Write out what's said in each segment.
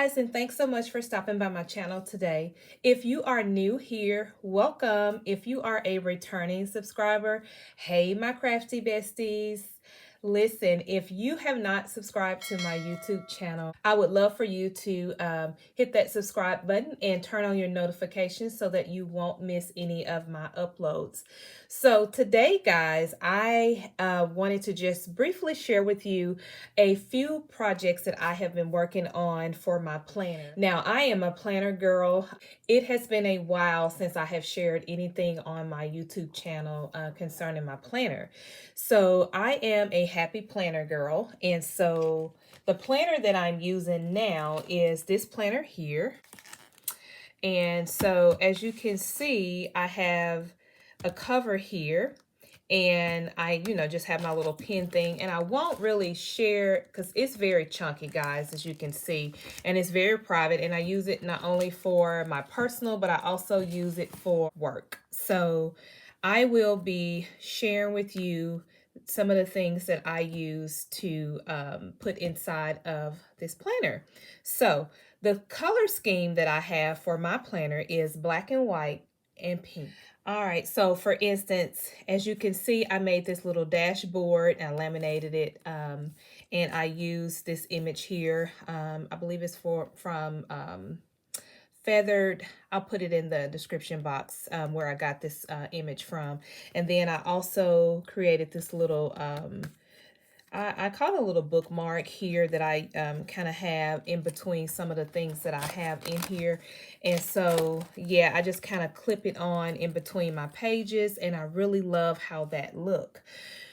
guys, and thanks so much for stopping by my channel today. If you are new here, welcome. If you are a returning subscriber, hey my crafty besties. Listen, if you have not subscribed to my YouTube channel, I would love for you to hit that subscribe button and turn on your notifications so that you won't miss any of my uploads. So today, guys, I wanted to just briefly share with you a few projects that I have been working on for my planner. Now, I am a planner girl. It has been a while since I have shared anything on my YouTube channel concerning my planner. So I am a happy planner girl. And so the planner that I'm using now is this planner here. And so as you can see, I have a cover here. And I, just have my little pin thing. And I won't really share because it's very chunky, guys, as you can see. And it's very private. And I use it not only for my personal, but I also use it for work. So I will be sharing with you some of the things that I use to put inside of this planner. So the color scheme that I have for my planner is black and white and pink. All right, so for instance, as you can see, I made this little dashboard and I laminated it, and I used this image here. I believe it's from Feathered. I'll put it in the description box where I got this image from. And then I also created this little I call it a little bookmark here that I kind of have in between some of the things that I have in here. And so, yeah, I just kind of clip it on in between my pages, and I really love how that look.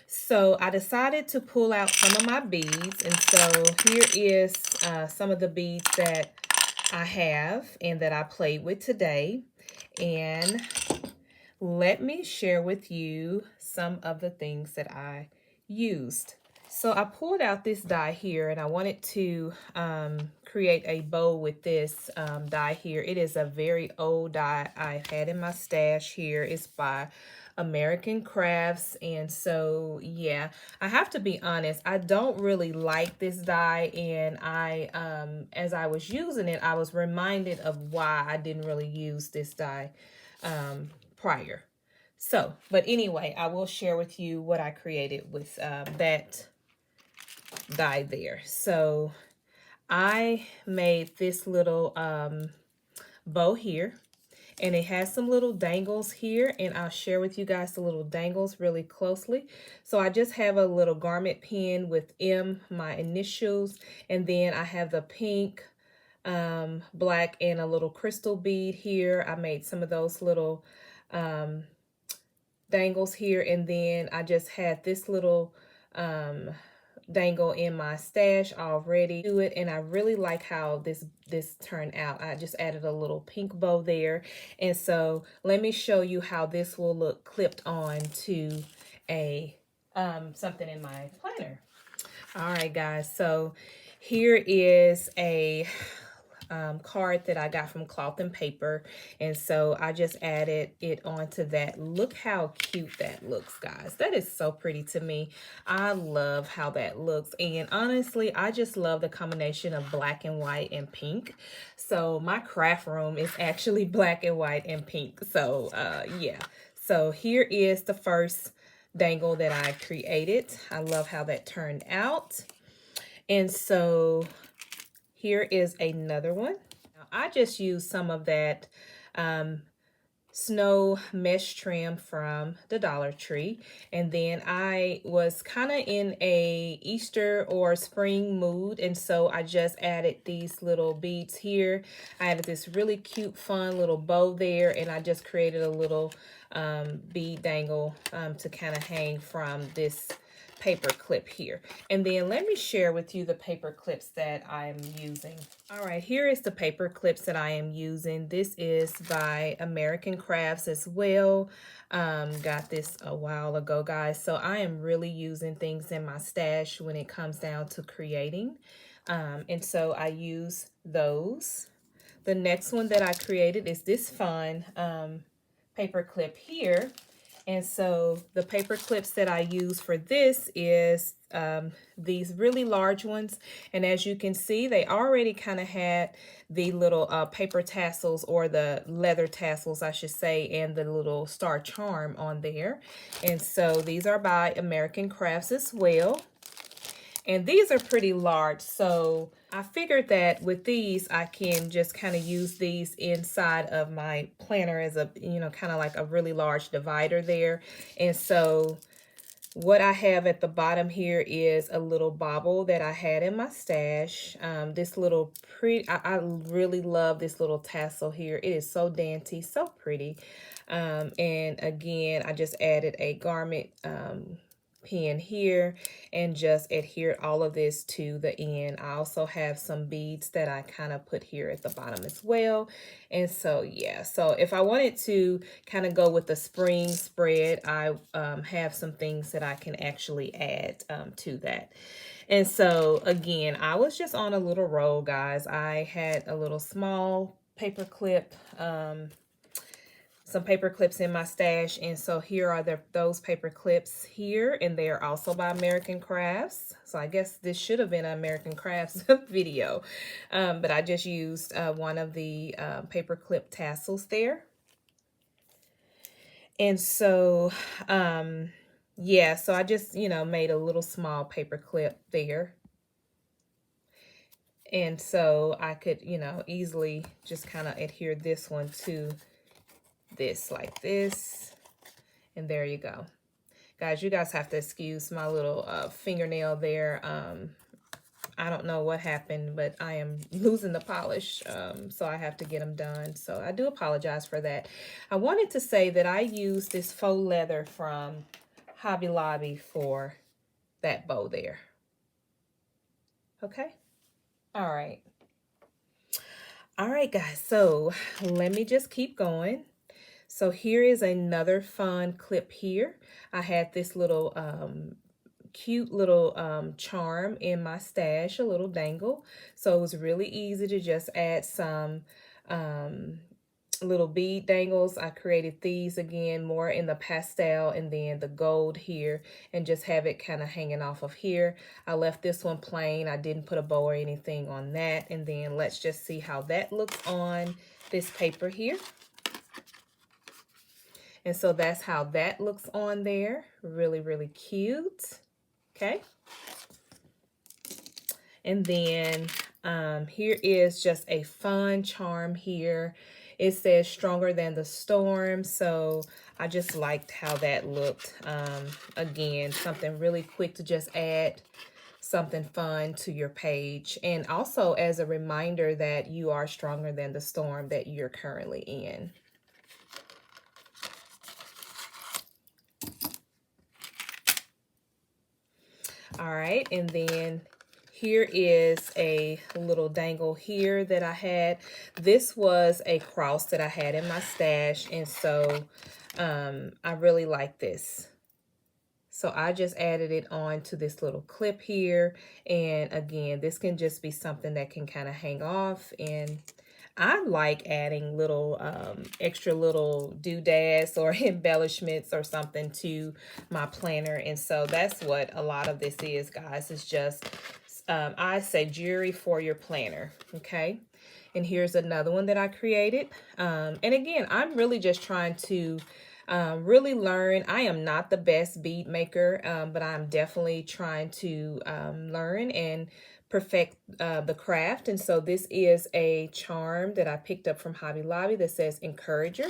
So I decided to pull out some of my beads, and so here is some of the beads that I have and that I played with today. And let me share with you some of the things that I used. So I pulled out this die here, and I wanted to create a bow with this die here. It is a very old die I've had in my stash here. It's by American Crafts. And so, yeah, I have to be honest, I don't really like this die. And I, as I was using it, I was reminded of why I didn't really use this die prior. So, but anyway, I will share with you what I created with that die there. So I made this little bow here, and it has some little dangles here, and I'll share with you guys the little dangles really closely. So I just have a little garment pin with M, my initials, and then I have the pink, black, and a little crystal bead here. I made some of those little dangles here, and then I just had this little dangle in my stash already to it, and I really like how this turned out. I just added a little pink bow there, and so let me show you how this will look clipped on to a something in my planner. All right, guys, so here is a card that I got from Cloth and Paper, and so I just added it onto that. Look how cute that looks, guys. That is so pretty to me. I love how that looks, and honestly, I just love the combination of black and white and pink. So my craft room is actually black and white and pink. So yeah, so here is the first dangle that I created. I love how that turned out. And so here is another one. Now, I just used some of that snow mesh trim from the Dollar Tree, and then I was kind of in a Easter or spring mood, and so I just added these little beads here. I added this really cute fun little bow there, and I just created a little bead dangle to kind of hang from this paper clip here. And then let me share with you the paper clips that I'm using. All right, here is the paper clips that I am using. This is by American Crafts as well. Got this a while ago, guys. So I am really using things in my stash when it comes down to creating. And so I use those. The next one that I created is this fun paper clip here. And so the paper clips that I use for this is these really large ones. And as you can see, they already kind of had the little paper tassels, or the leather tassels, I should say, and the little star charm on there. And so these are by American Crafts as well. And these are pretty large, so I figured that with these, I can just kind of use these inside of my planner as a, kind of like a really large divider there. And so what I have at the bottom here is a little bauble that I had in my stash. This little I really love this little tassel here. It is so dainty, so pretty. And again, I just added a garment pin here and just adhered all of this to the end. I also have some beads that I kind of put here at the bottom as well. And so yeah, so if I wanted to kind of go with the spring spread, I have some things that I can actually add to that. And so again, I was just on a little roll, guys. I had a little small paper clip, some paper clips in my stash, and so here are those paper clips here, and they are also by American Crafts. So I guess this should have been an American Crafts video, but I just used one of the paper clip tassels there. And so yeah, so I just made a little small paper clip there. And so I could easily just kind of adhere this one to this like this, and there you go. Guys, you guys have to excuse my little fingernail there. I don't know what happened, but I am losing the polish, so I have to get them done. So I do apologize for that. I wanted to say that I used this faux leather from Hobby Lobby for that bow there. Okay? All right. All right, guys, so let me just keep going. So here is another fun clip here. I had this little cute little charm in my stash, a little dangle. So it was really easy to just add some little bead dangles. I created these again more in the pastel and then the gold here, and just have it kind of hanging off of here. I left this one plain. I didn't put a bow or anything on that. And then let's just see how that looks on this paper here. And so that's how that looks on there. Really, really cute. Okay. And then here is just a fun charm here. It says stronger than the storm. So I just liked how that looked. Again, something really quick to just add something fun to your page. And also as a reminder that you are stronger than the storm that you're currently in. All right, and then here is a little dangle here that I had. This was a cross that I had in my stash, and so I really like this. So I just added it on to this little clip here, and again, this can just be something that can kind of hang off. And I like adding little extra little doodads or embellishments or something to my planner. And so that's what a lot of this is, guys. It's just, I say jewelry for your planner, okay? And here's another one that I created. And again, I'm really just trying to really learn. I am not the best bead maker, but I'm definitely trying to learn and perfect the craft. And so this is a charm that I picked up from Hobby Lobby that says encourager.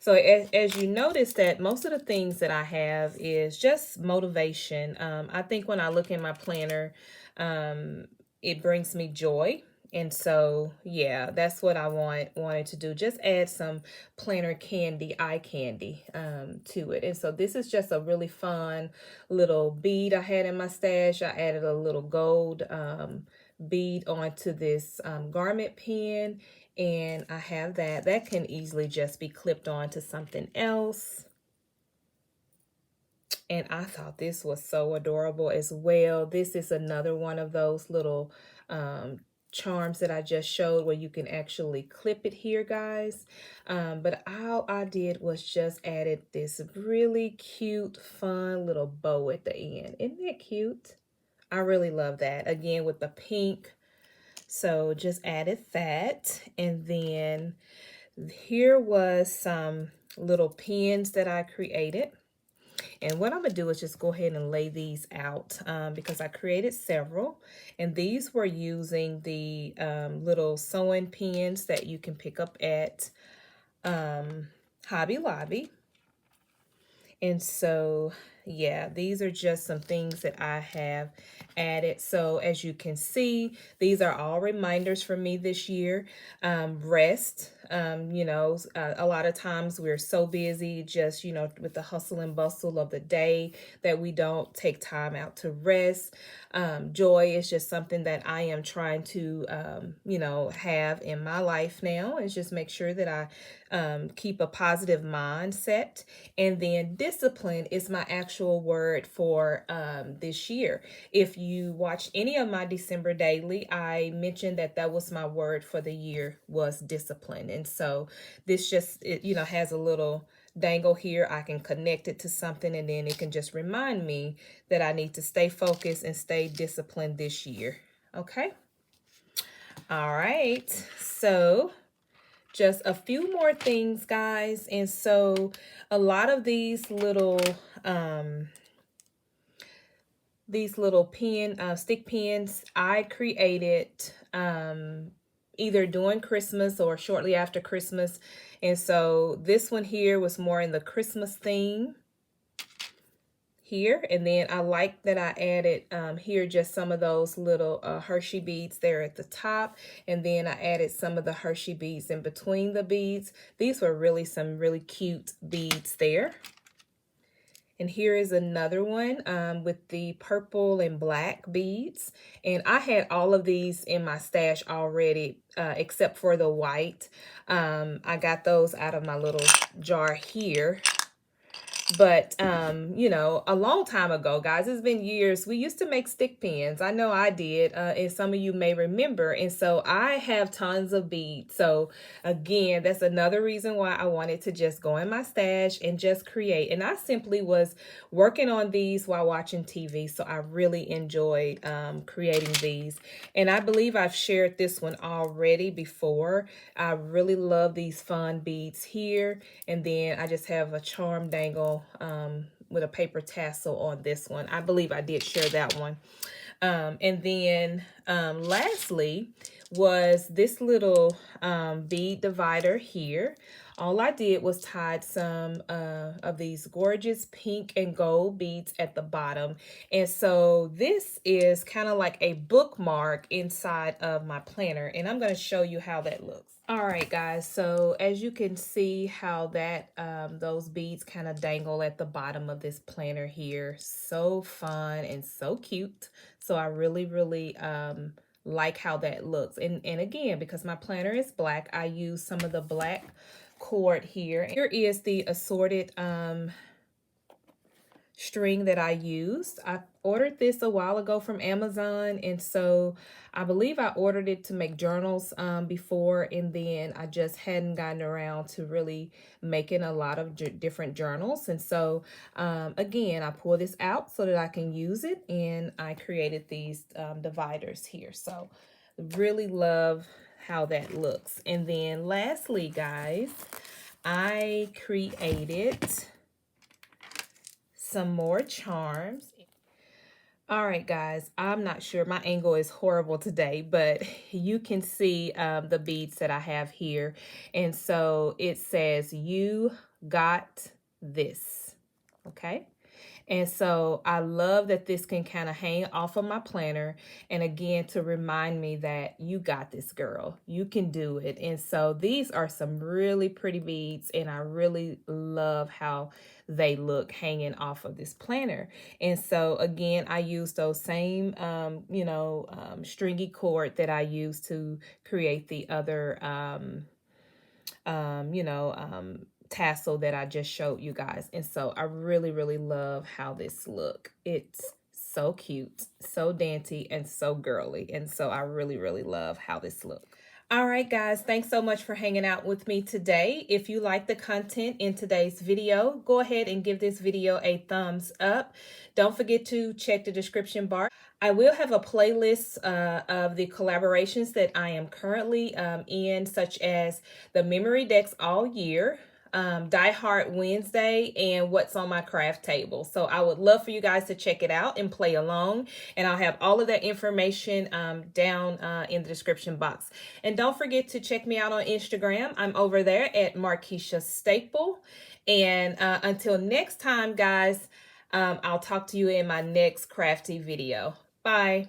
So as you notice that most of the things that I have is just motivation. I think when I look in my planner, it brings me joy. And so, yeah, that's what I wanted to do. Just add some planner candy, eye candy to it. And so this is just a really fun little bead I had in my stash. I added a little gold bead onto this garment pin. And I have that. That can easily just be clipped on to something else. And I thought this was so adorable as well. This is another one of those little charms that I just showed where you can actually clip it here, guys. But all I did was just added this really cute, fun little bow at the end. Isn't that cute? I really love that. Again, with the pink. So just added that. And then here was some little pins that I created. And what I'm going to do is just go ahead and lay these out because I created several. And these were using the little sewing pins that you can pick up at Hobby Lobby. And so, yeah, these are just some things that I have added. So as you can see, these are all reminders for me this year. Rest, you know, a lot of times we're so busy just, you know, with the hustle and bustle of the day that we don't take time out to rest. Joy is just something that I am trying to, you know, have in my life now, is just make sure that I keep a positive mindset. And then discipline is my actual word for this year. If you watch any of my December daily, I mentioned that that was my word for the year, was discipline. And so this just, you know, has a little dangle here. I can connect it to something, and then it can just remind me that I need to stay focused and stay disciplined this year. Okay. All right. So just a few more things, guys. And so a lot of these little stick pins I created either during Christmas or shortly after Christmas. And so this one here was more in the Christmas theme here. And then I like that I added here just some of those little Hershey beads there at the top. And then I added some of the Hershey beads in between the beads. These were really some really cute beads there. And here is another one with the purple and black beads. And I had all of these in my stash already, except for the white. I got those out of my little jar here. But, you know, a long time ago, guys, it's been years, we used to make stick pins. I know I did, and some of you may remember. And so I have tons of beads. So again, that's another reason why I wanted to just go in my stash and just create. And I simply was working on these while watching TV. So I really enjoyed creating these. And I believe I've shared this one already before. I really love these fun beads here. And then I just have a charm dangle with a paper tassel on this one. I believe I did share that one. And then lastly was this little bead divider here. All I did was tied some of these gorgeous pink and gold beads at the bottom. And so this is kind of like a bookmark inside of my planner. And I'm going to show you how that looks. All right, guys, so as you can see how that those beads kind of dangle at the bottom of this planner here. So fun and so cute. So I really like how that looks. And again, because my planner is black, I use some of the black cord here. Here is the assorted string that I used. I ordered this a while ago from Amazon, and so I believe I ordered it to make journals before, and then I just hadn't gotten around to really making a lot of different journals. And so again, I pull this out so that I can use it, and I created these dividers here. So really love how that looks. And then lastly, guys, I created some more charms. All right, guys, I'm not sure. My angle is horrible today, but you can see the beads that I have here. And so it says, "You got this." Okay. And so I love that this can kind of hang off of my planner. And again, to remind me that you got this, girl. You can do it. And so these are some really pretty beads, and I really love how they look hanging off of this planner. And so again, I use those same, stringy cord that I used to create the other, tassel that I just showed you guys. And so I really love how this look. It's so cute, so dainty, and so girly. And so I really, really love how this looks. All right, guys, thanks so much for hanging out with me today. If you like the content in today's video, go ahead and give this video a thumbs up. Don't forget to check the description bar. I will have a playlist of the collaborations that I am currently in, such as the Memory Decks All Year, Die Hard Wednesday, and What's on My Craft Table. So I would love for you guys to check it out and play along. And I'll have all of that information down in the description box. And don't forget to check me out on Instagram. I'm over there at Markeisha Staple. And until next time, guys, I'll talk to you in my next crafty video. Bye.